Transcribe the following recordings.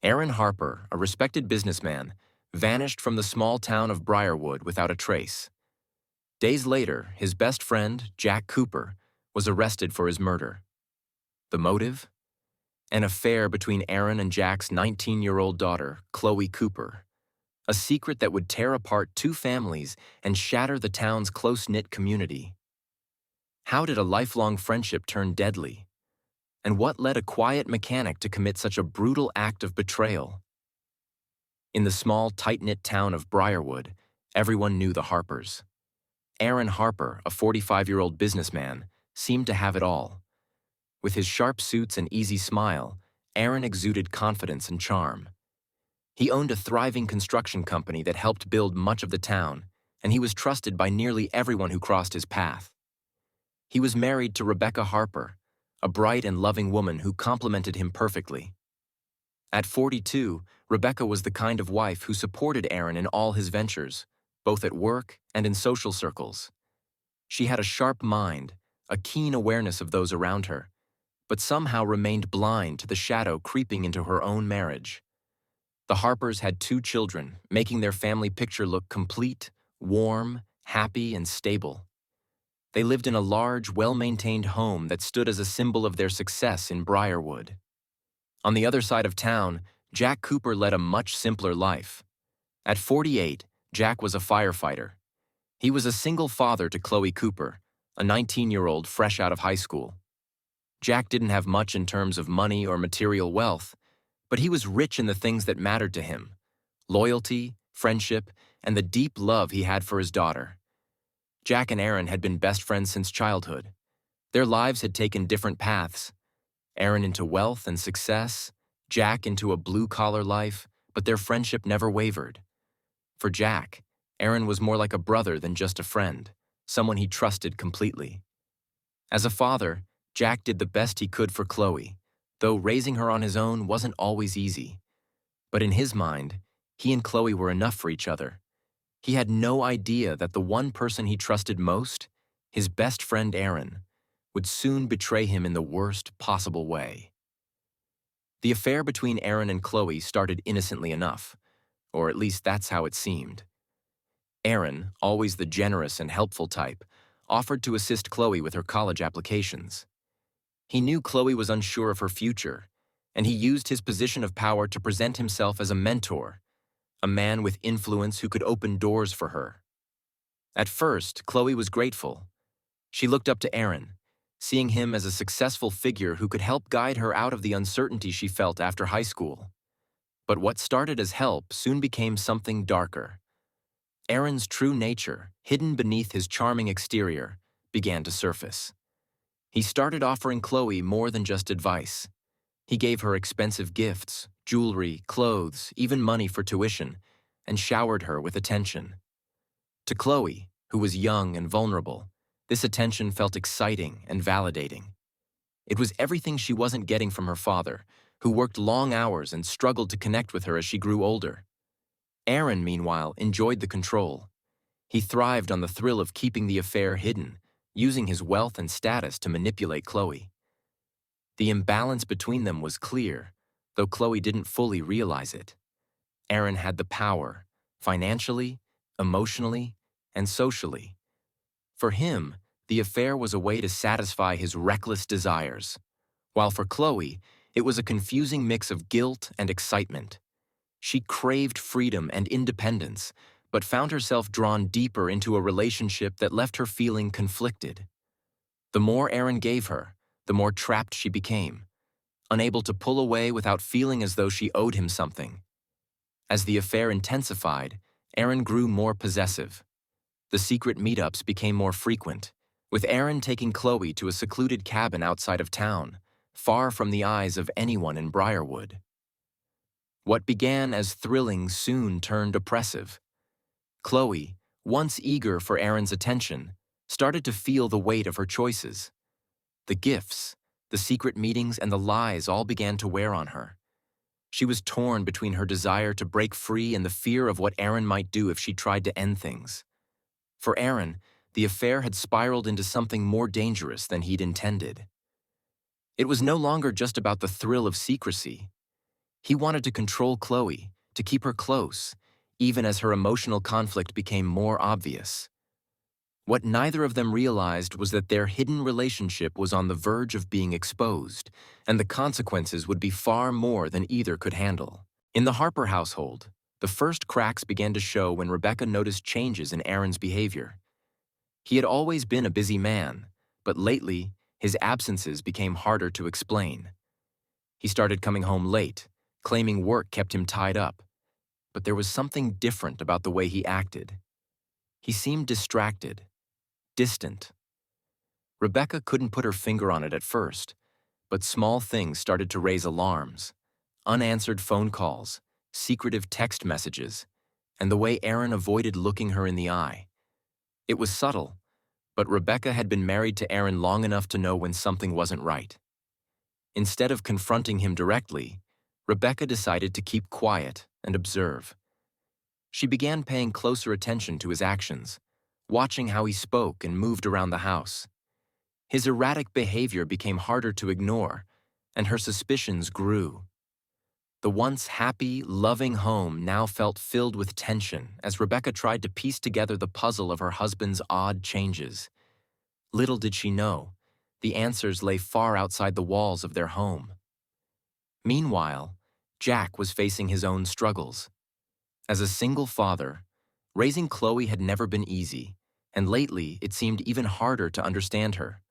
Aaron Harper, a respected businessman, vanished from the small town of Briarwood without a trace. Days later, his best friend, Jack Cooper, was arrested for his murder. The motive? An affair between Aaron and Jack's 19-year-old daughter, Chloe Cooper. A secret that would tear apart two families and shatter the town's close-knit community. How did a lifelong friendship turn deadly? And what led a quiet mechanic to commit such a brutal act of betrayal? In the small, tight-knit town of Briarwood, everyone knew the Harpers. Aaron Harper, a 45-year-old businessman, seemed to have it all. With his sharp suits and easy smile, Aaron exuded confidence and charm. He owned a thriving construction company that helped build much of the town, and he was trusted by nearly everyone who crossed his path. He was married to Rebecca Harper, a bright and loving woman who complemented him perfectly. At 42, Rebecca was the kind of wife who supported Aaron in all his ventures, both at work and in social circles. She had a sharp mind, a keen awareness of those around her, but somehow remained blind to the shadow creeping into her own marriage. The Harpers had 2 children, making their family picture look complete, warm, happy, and stable. They lived in a large, well-maintained home that stood as a symbol of their success in Briarwood. On the other side of town, Jack Cooper led a much simpler life. At 48, Jack was a firefighter. He was a single father to Chloe Cooper, a 19-year-old fresh out of high school. Jack didn't have much in terms of money or material wealth, but he was rich in the things that mattered to him: loyalty, friendship, and the deep love he had for his daughter. Jack and Aaron had been best friends since childhood. Their lives had taken different paths. Aaron into wealth and success, Jack into a blue-collar life, but their friendship never wavered. For Jack, Aaron was more like a brother than just a friend, someone he trusted completely. As a father, Jack did the best he could for Chloe, though raising her on his own wasn't always easy. But in his mind, he and Chloe were enough for each other. He had no idea that the one person he trusted most, his best friend Aaron, would soon betray him in the worst possible way. The affair between Aaron and Chloe started innocently enough, or at least that's how it seemed. Aaron, always the generous and helpful type, offered to assist Chloe with her college applications. He knew Chloe was unsure of her future, and he used his position of power to present himself as a mentor, a man with influence who could open doors for her. At first, Chloe was grateful. She looked up to Aaron, seeing him as a successful figure who could help guide her out of the uncertainty she felt after high school. But what started as help soon became something darker. Aaron's true nature, hidden beneath his charming exterior, began to surface. He started offering Chloe more than just advice. He gave her expensive gifts, jewelry, clothes, even money for tuition, and showered her with attention. To Chloe, who was young and vulnerable, this attention felt exciting and validating. It was everything she wasn't getting from her father, who worked long hours and struggled to connect with her as she grew older. Aaron, meanwhile, enjoyed the control. He thrived on the thrill of keeping the affair hidden, using his wealth and status to manipulate Chloe. The imbalance between them was clear, though Chloe didn't fully realize it. Aaron had the power, financially, emotionally, and socially. For him, the affair was a way to satisfy his reckless desires, while for Chloe, it was a confusing mix of guilt and excitement. She craved freedom and independence, but found herself drawn deeper into a relationship that left her feeling conflicted. The more Aaron gave her, the more trapped she became, unable to pull away without feeling as though she owed him something. As the affair intensified, Aaron grew more possessive. The secret meetups became more frequent, with Aaron taking Chloe to a secluded cabin outside of town, far from the eyes of anyone in Briarwood. What began as thrilling soon turned oppressive. Chloe, once eager for Aaron's attention, started to feel the weight of her choices. The gifts, the secret meetings, and the lies all began to wear on her. She was torn between her desire to break free and the fear of what Aaron might do if she tried to end things. For Aaron, the affair had spiraled into something more dangerous than he'd intended. It was no longer just about the thrill of secrecy. He wanted to control Chloe, to keep her close, even as her emotional conflict became more obvious. What neither of them realized was that their hidden relationship was on the verge of being exposed, and the consequences would be far more than either could handle. In the Harper household, the first cracks began to show when Rebecca noticed changes in Aaron's behavior. He had always been a busy man, but lately, his absences became harder to explain. He started coming home late, claiming work kept him tied up, but there was something different about the way he acted. He seemed distracted, distant. Rebecca couldn't put her finger on it at first, but small things started to raise alarms. Unanswered phone calls, secretive text messages, and the way Aaron avoided looking her in the eye. It was subtle, but Rebecca had been married to Aaron long enough to know when something wasn't right. Instead of confronting him directly, Rebecca decided to keep quiet and observe. She began paying closer attention to his actions, watching how he spoke and moved around the house. His erratic behavior became harder to ignore, and her suspicions grew. The once happy, loving home now felt filled with tension as Rebecca tried to piece together the puzzle of her husband's odd changes. Little did she know, the answers lay far outside the walls of their home. Meanwhile, Jack was facing his own struggles. As a single father, raising Chloe had never been easy, and lately it seemed even harder to understand her.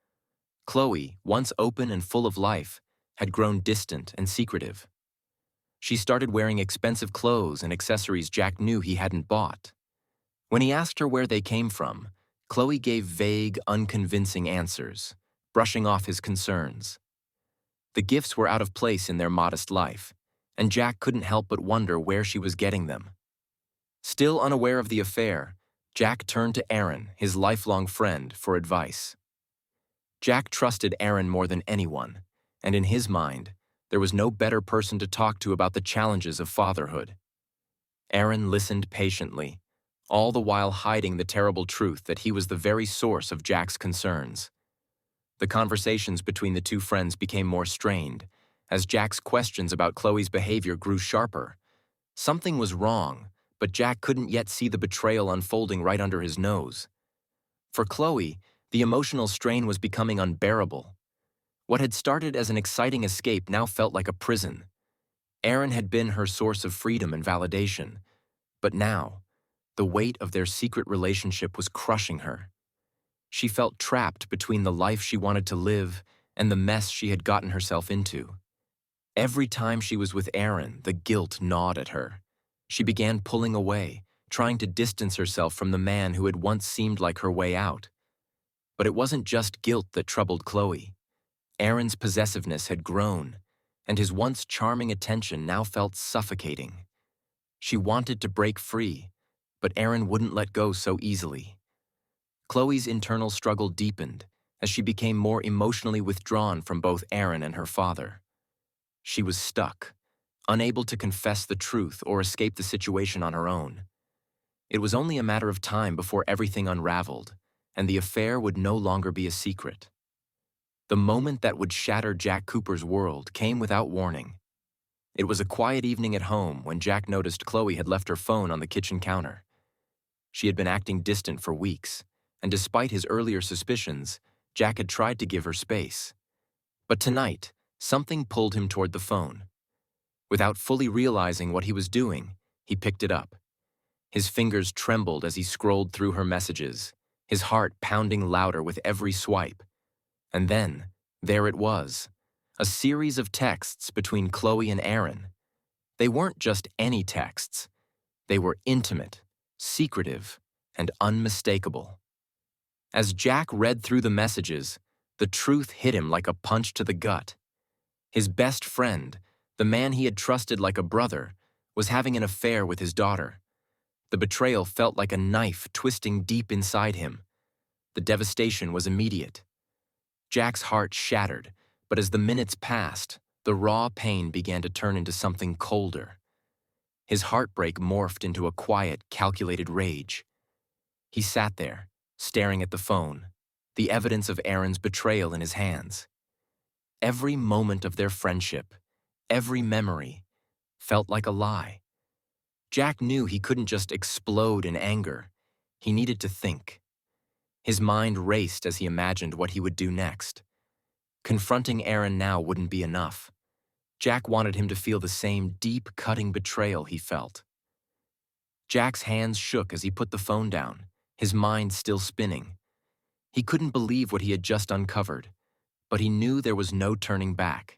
Chloe, once open and full of life, had grown distant and secretive. She started wearing expensive clothes and accessories Jack knew he hadn't bought. When he asked her where they came from, Chloe gave vague, unconvincing answers, brushing off his concerns. The gifts were out of place in their modest life, and Jack couldn't help but wonder where she was getting them. Still unaware of the affair, Jack turned to Aaron, his lifelong friend, for advice. Jack trusted Aaron more than anyone, and in his mind, there was no better person to talk to about the challenges of fatherhood. Aaron listened patiently, all the while hiding the terrible truth that he was the very source of Jack's concerns. The conversations between the two friends became more strained, as Jack's questions about Chloe's behavior grew sharper. Something was wrong, but Jack couldn't yet see the betrayal unfolding right under his nose. For Chloe, the emotional strain was becoming unbearable. What had started as an exciting escape now felt like a prison. Aaron had been her source of freedom and validation, but now, the weight of their secret relationship was crushing her. She felt trapped between the life she wanted to live and the mess she had gotten herself into. Every time she was with Aaron, the guilt gnawed at her. She began pulling away, trying to distance herself from the man who had once seemed like her way out. But it wasn't just guilt that troubled Chloe. Aaron's possessiveness had grown, and his once charming attention now felt suffocating. She wanted to break free, but Aaron wouldn't let go so easily. Chloe's internal struggle deepened as she became more emotionally withdrawn from both Aaron and her father. She was stuck, unable to confess the truth or escape the situation on her own. It was only a matter of time before everything unraveled, and the affair would no longer be a secret. The moment that would shatter Jack Cooper's world came without warning. It was a quiet evening at home when Jack noticed Chloe had left her phone on the kitchen counter. She had been acting distant for weeks, and despite his earlier suspicions, Jack had tried to give her space. But tonight, something pulled him toward the phone. Without fully realizing what he was doing, he picked it up. His fingers trembled as he scrolled through her messages, his heart pounding louder with every swipe. And then, there it was, a series of texts between Chloe and Aaron. They weren't just any texts. They were intimate, secretive, and unmistakable. As Jack read through the messages, the truth hit him like a punch to the gut. His best friend, the man he had trusted like a brother, was having an affair with his daughter. The betrayal felt like a knife twisting deep inside him. The devastation was immediate. Jack's heart shattered, but as the minutes passed, the raw pain began to turn into something colder. His heartbreak morphed into a quiet, calculated rage. He sat there, staring at the phone, the evidence of Aaron's betrayal in his hands. Every moment of their friendship, every memory, felt like a lie. Jack knew he couldn't just explode in anger. He needed to think. His mind raced as he imagined what he would do next. Confronting Aaron now wouldn't be enough. Jack wanted him to feel the same deep, cutting betrayal he felt. Jack's hands shook as he put the phone down, his mind still spinning. He couldn't believe what he had just uncovered, but he knew there was no turning back.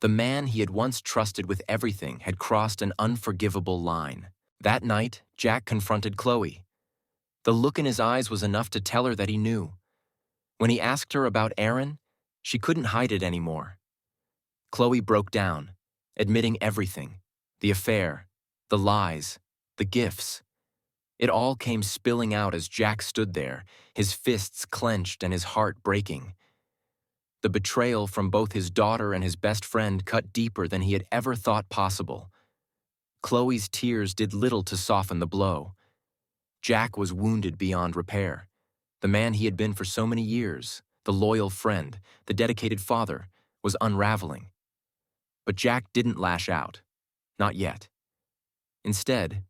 The man he had once trusted with everything had crossed an unforgivable line. That night, Jack confronted Chloe. The look in his eyes was enough to tell her that he knew. When he asked her about Aaron, she couldn't hide it anymore. Chloe broke down, admitting everything: the affair, the lies, the gifts. It all came spilling out as Jack stood there, his fists clenched and his heart breaking. The betrayal from both his daughter and his best friend cut deeper than he had ever thought possible. Chloe's tears did little to soften the blow. Jack was wounded beyond repair. The man he had been for so many years, the loyal friend, the dedicated father, was unraveling. But Jack didn't lash out. Not yet. Instead,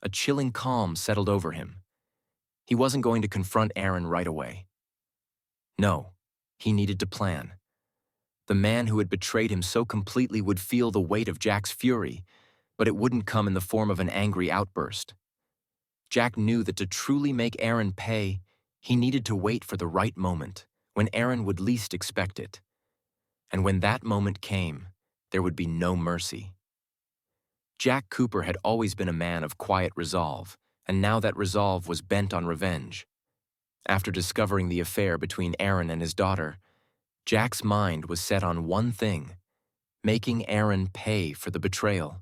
a chilling calm settled over him. He wasn't going to confront Aaron right away. No, he needed to plan. The man who had betrayed him so completely would feel the weight of Jack's fury, but it wouldn't come in the form of an angry outburst. Jack knew that to truly make Aaron pay, he needed to wait for the right moment, when Aaron would least expect it. And when that moment came, there would be no mercy. Jack Cooper had always been a man of quiet resolve, and now that resolve was bent on revenge. After discovering the affair between Aaron and his daughter, Jack's mind was set on one thing: making Aaron pay for the betrayal.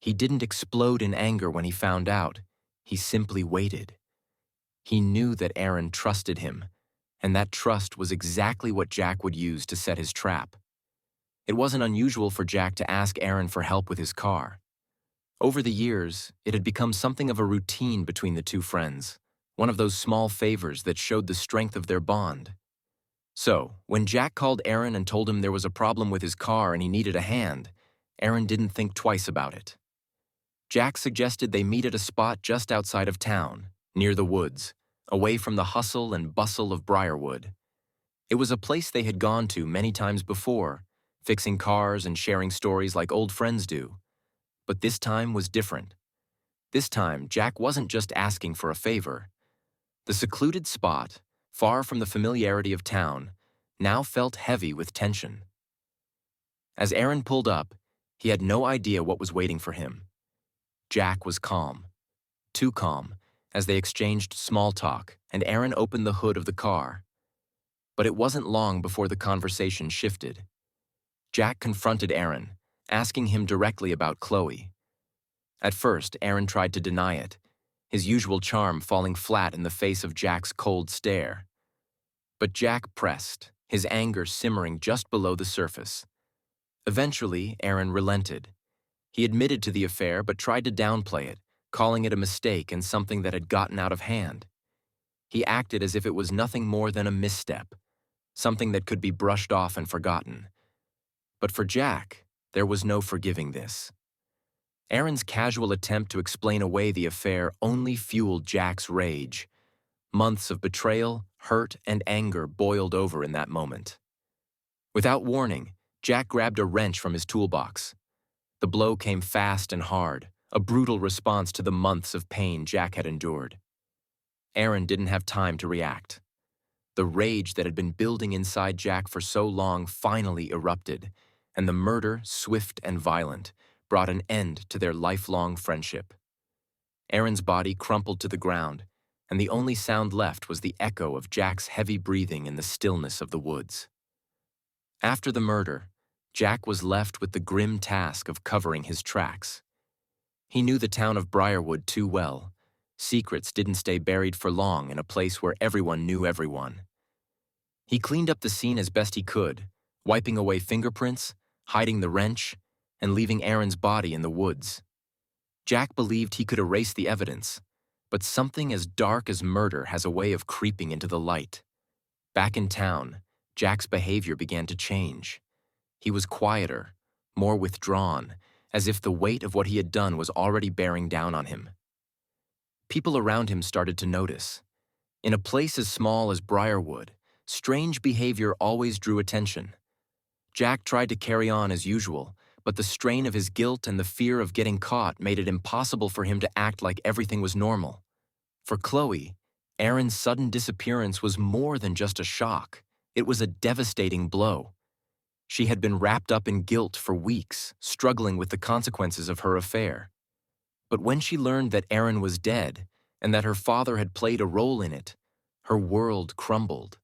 He didn't explode in anger when he found out. He simply waited. He knew that Aaron trusted him, and that trust was exactly what Jack would use to set his trap. It wasn't unusual for Jack to ask Aaron for help with his car. Over the years, it had become something of a routine between the two friends, one of those small favors that showed the strength of their bond. So, when Jack called Aaron and told him there was a problem with his car and he needed a hand, Aaron didn't think twice about it. Jack suggested they meet at a spot just outside of town, near the woods, away from the hustle and bustle of Briarwood. It was a place they had gone to many times before, fixing cars and sharing stories like old friends do. But this time was different. This time, Jack wasn't just asking for a favor. The secluded spot, far from the familiarity of town, now felt heavy with tension. As Aaron pulled up, he had no idea what was waiting for him. Jack was calm. Too calm, as they exchanged small talk, and Aaron opened the hood of the car. But it wasn't long before the conversation shifted. Jack confronted Aaron, asking him directly about Chloe. At first, Aaron tried to deny it, his usual charm falling flat in the face of Jack's cold stare. But Jack pressed, his anger simmering just below the surface. Eventually, Aaron relented. He admitted to the affair but tried to downplay it, calling it a mistake and something that had gotten out of hand. He acted as if it was nothing more than a misstep, something that could be brushed off and forgotten. But for Jack, there was no forgiving this. Aaron's casual attempt to explain away the affair only fueled Jack's rage. Months of betrayal, hurt, and anger boiled over in that moment. Without warning, Jack grabbed a wrench from his toolbox. The blow came fast and hard, a brutal response to the months of pain Jack had endured. Aaron didn't have time to react. The rage that had been building inside Jack for so long finally erupted, and the murder, swift and violent, brought an end to their lifelong friendship. Aaron's body crumpled to the ground, and the only sound left was the echo of Jack's heavy breathing in the stillness of the woods. After the murder, Jack was left with the grim task of covering his tracks. He knew the town of Briarwood too well. Secrets didn't stay buried for long in a place where everyone knew everyone. He cleaned up the scene as best he could, wiping away fingerprints, hiding the wrench, and leaving Aaron's body in the woods. Jack believed he could erase the evidence, but something as dark as murder has a way of creeping into the light. Back in town, Jack's behavior began to change. He was quieter, more withdrawn, as if the weight of what he had done was already bearing down on him. People around him started to notice. In a place as small as Briarwood, strange behavior always drew attention. Jack tried to carry on as usual, but the strain of his guilt and the fear of getting caught made it impossible for him to act like everything was normal. For Chloe, Aaron's sudden disappearance was more than just a shock. It was a devastating blow. She had been wrapped up in guilt for weeks, struggling with the consequences of her affair. But when she learned that Aaron was dead and that her father had played a role in it, her world crumbled.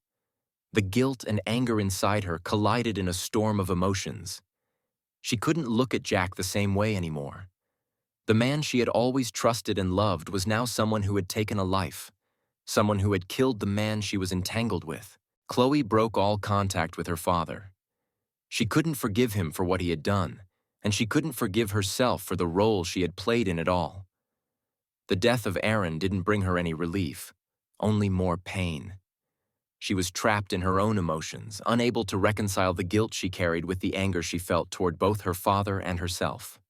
The guilt and anger inside her collided in a storm of emotions. She couldn't look at Jack the same way anymore. The man she had always trusted and loved was now someone who had taken a life, someone who had killed the man she was entangled with. Chloe broke all contact with her father. She couldn't forgive him for what he had done, and she couldn't forgive herself for the role she had played in it all. The death of Aaron didn't bring her any relief, only more pain. She was trapped in her own emotions, unable to reconcile the guilt she carried with the anger she felt toward both her father and herself.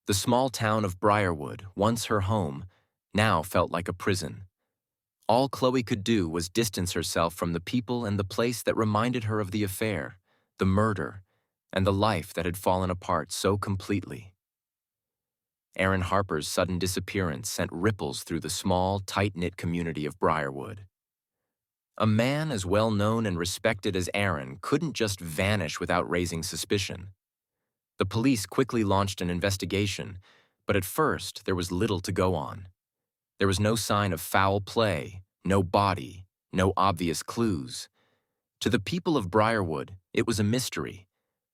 The small town of Briarwood, once her home, now felt like a prison. All Chloe could do was distance herself from the people and the place that reminded her of the affair, the murder, and the life that had fallen apart so completely. Aaron Harper's sudden disappearance sent ripples through the small, tight-knit community of Briarwood. A man as well known and respected as Aaron couldn't just vanish without raising suspicion. The police quickly launched an investigation, but at first there was little to go on. There was no sign of foul play, no body, no obvious clues. To the people of Briarwood, it was a mystery,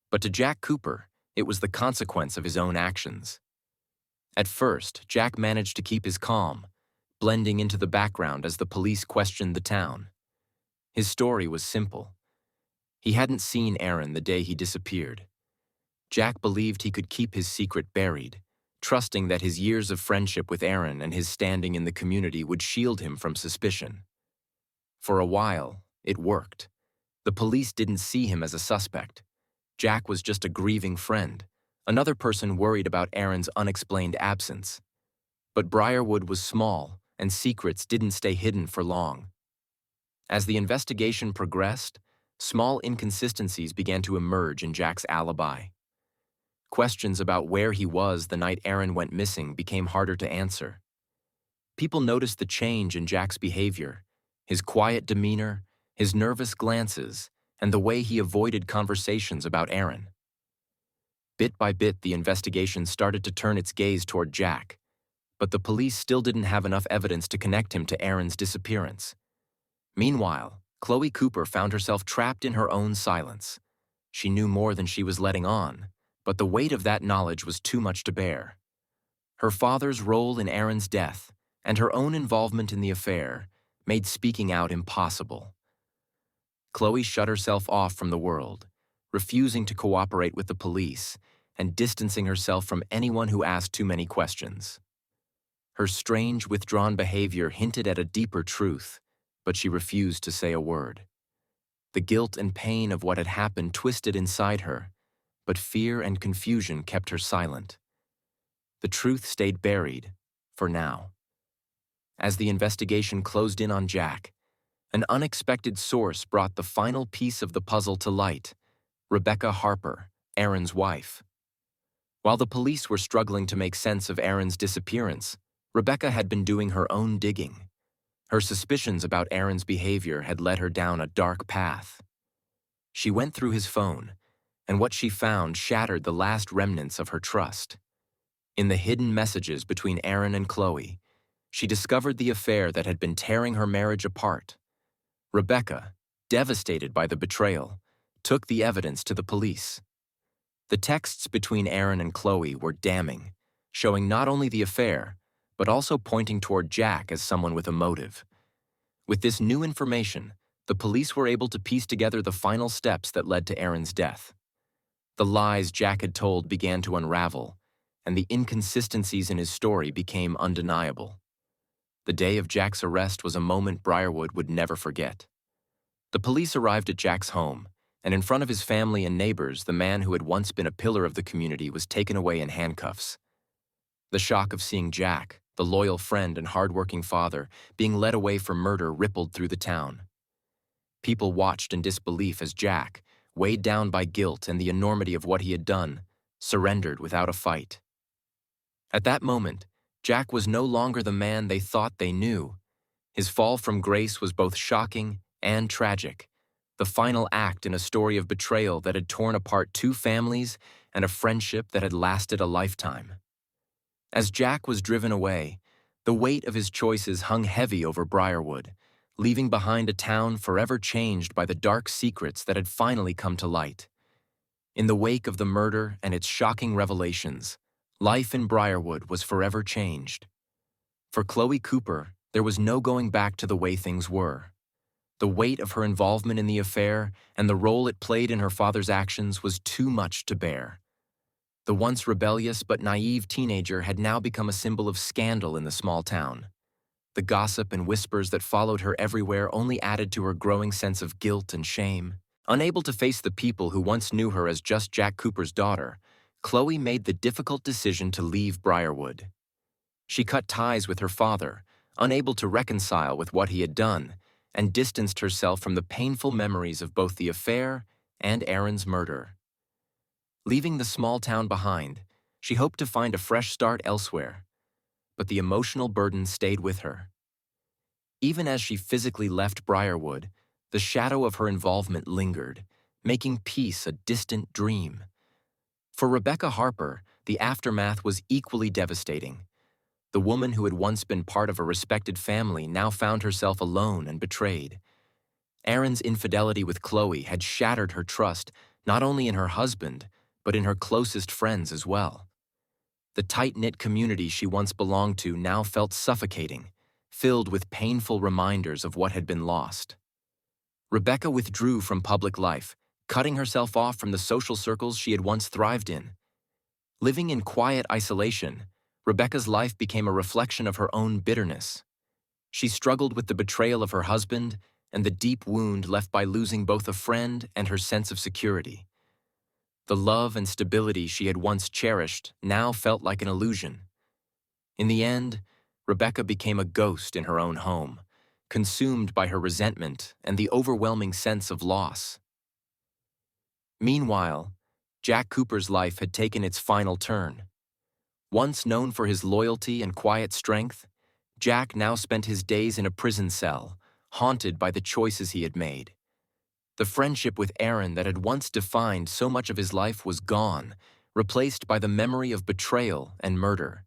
but to Jack Cooper, it was the consequence of his own actions. At first, Jack managed to keep his calm, blending into the background as the police questioned the town. His story was simple. He hadn't seen Aaron the day he disappeared. Jack believed he could keep his secret buried, trusting that his years of friendship with Aaron and his standing in the community would shield him from suspicion. For a while, it worked. The police didn't see him as a suspect. Jack was just a grieving friend, another person worried about Aaron's unexplained absence. But Briarwood was small, and secrets didn't stay hidden for long. As the investigation progressed, small inconsistencies began to emerge in Jack's alibi. Questions about where he was the night Aaron went missing became harder to answer. People noticed the change in Jack's behavior, his quiet demeanor, his nervous glances, and the way he avoided conversations about Aaron. Bit by bit, the investigation started to turn its gaze toward Jack, but the police still didn't have enough evidence to connect him to Aaron's disappearance. Meanwhile, Chloe Cooper found herself trapped in her own silence. She knew more than she was letting on, but the weight of that knowledge was too much to bear. Her father's role in Aaron's death and her own involvement in the affair made speaking out impossible. Chloe shut herself off from the world, refusing to cooperate with the police and distancing herself from anyone who asked too many questions. Her strange, withdrawn behavior hinted at a deeper truth, but she refused to say a word. The guilt and pain of what had happened twisted inside her, but fear and confusion kept her silent. The truth stayed buried, for now. As the investigation closed in on Jack, an unexpected source brought the final piece of the puzzle to light: Rebecca Harper, Aaron's wife. While the police were struggling to make sense of Aaron's disappearance, Rebecca had been doing her own digging. Her suspicions about Aaron's behavior had led her down a dark path. She went through his phone, and what she found shattered the last remnants of her trust. In the hidden messages between Aaron and Chloe, she discovered the affair that had been tearing her marriage apart. Rebecca, devastated by the betrayal, took the evidence to the police. The texts between Aaron and Chloe were damning, showing not only the affair, but also pointing toward Jack as someone with a motive. With this new information, the police were able to piece together the final steps that led to Aaron's death. The lies Jack had told began to unravel, and the inconsistencies in his story became undeniable. The day of Jack's arrest was a moment Briarwood would never forget. The police arrived at Jack's home, and in front of his family and neighbors, the man who had once been a pillar of the community was taken away in handcuffs. The shock of seeing Jack, the loyal friend and hardworking father, being led away for murder rippled through the town. People watched in disbelief as Jack, weighed down by guilt and the enormity of what he had done, surrendered without a fight. At that moment, Jack was no longer the man they thought they knew. His fall from grace was both shocking and tragic, the final act in a story of betrayal that had torn apart two families and a friendship that had lasted a lifetime. As Jack was driven away, the weight of his choices hung heavy over Briarwood, leaving behind a town forever changed by the dark secrets that had finally come to light. In the wake of the murder and its shocking revelations, life in Briarwood was forever changed. For Chloe Cooper, there was no going back to the way things were. The weight of her involvement in the affair and the role it played in her father's actions was too much to bear. The once rebellious but naive teenager had now become a symbol of scandal in the small town. The gossip and whispers that followed her everywhere only added to her growing sense of guilt and shame. Unable to face the people who once knew her as just Jack Cooper's daughter, Chloe made the difficult decision to leave Briarwood. She cut ties with her father, unable to reconcile with what he had done, and distanced herself from the painful memories of both the affair and Aaron's murder. Leaving the small town behind, she hoped to find a fresh start elsewhere, but the emotional burden stayed with her. Even as she physically left Briarwood, the shadow of her involvement lingered, making peace a distant dream. For Rebecca Harper, the aftermath was equally devastating. The woman who had once been part of a respected family now found herself alone and betrayed. Aaron's infidelity with Chloe had shattered her trust not only in her husband, but in her closest friends as well. The tight-knit community she once belonged to now felt suffocating, filled with painful reminders of what had been lost. Rebecca withdrew from public life, cutting herself off from the social circles she had once thrived in. Living in quiet isolation, Rebecca's life became a reflection of her own bitterness. She struggled with the betrayal of her husband and the deep wound left by losing both a friend and her sense of security. The love and stability she had once cherished now felt like an illusion. In the end, Rebecca became a ghost in her own home, consumed by her resentment and the overwhelming sense of loss. Meanwhile, Jack Cooper's life had taken its final turn. Once known for his loyalty and quiet strength, Jack now spent his days in a prison cell, haunted by the choices he had made. The friendship with Aaron that had once defined so much of his life was gone, replaced by the memory of betrayal and murder.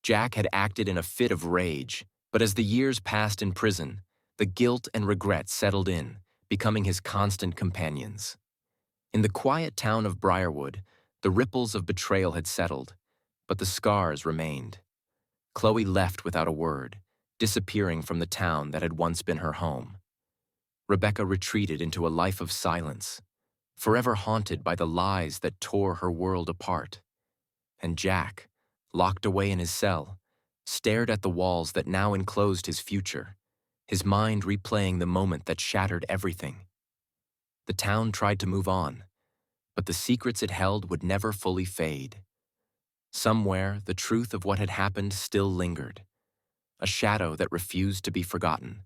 Jack had acted in a fit of rage, but as the years passed in prison, the guilt and regret settled in, becoming his constant companions. In the quiet town of Briarwood, the ripples of betrayal had settled, but the scars remained. Chloe left without a word, disappearing from the town that had once been her home. Rebecca retreated into a life of silence, forever haunted by the lies that tore her world apart. And Jack, locked away in his cell, stared at the walls that now enclosed his future, his mind replaying the moment that shattered everything. The town tried to move on, but the secrets it held would never fully fade. Somewhere, the truth of what had happened still lingered, a shadow that refused to be forgotten.